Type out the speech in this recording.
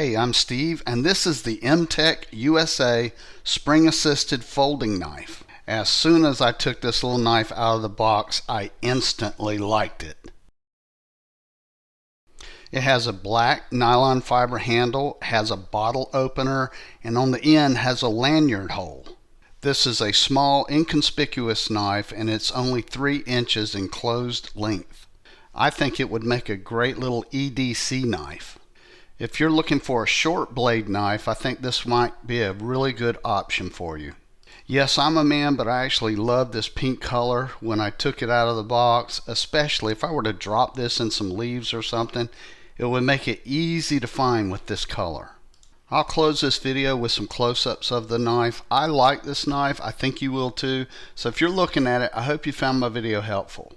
Hey, I'm Steve, and this is the MTECH USA spring assisted folding knife. As soon as I took this little knife out of the box, I instantly liked it. It has a black nylon fiber handle, has a bottle opener, and on the end has a lanyard hole. This is a small, inconspicuous knife, and it's only 3 inches in closed length. I think it would make a great little EDC knife. If you're looking for a short blade knife, I think this might be a really good option for you. Yes, I'm a man, but I actually love this pink color when I took it out of the box, especially if I were to drop this in some leaves or something. It would make it easy to find with this color. I'll close this video with some close-ups of the knife. I like this knife. I think you will too. So if you're looking at it, I hope you found my video helpful.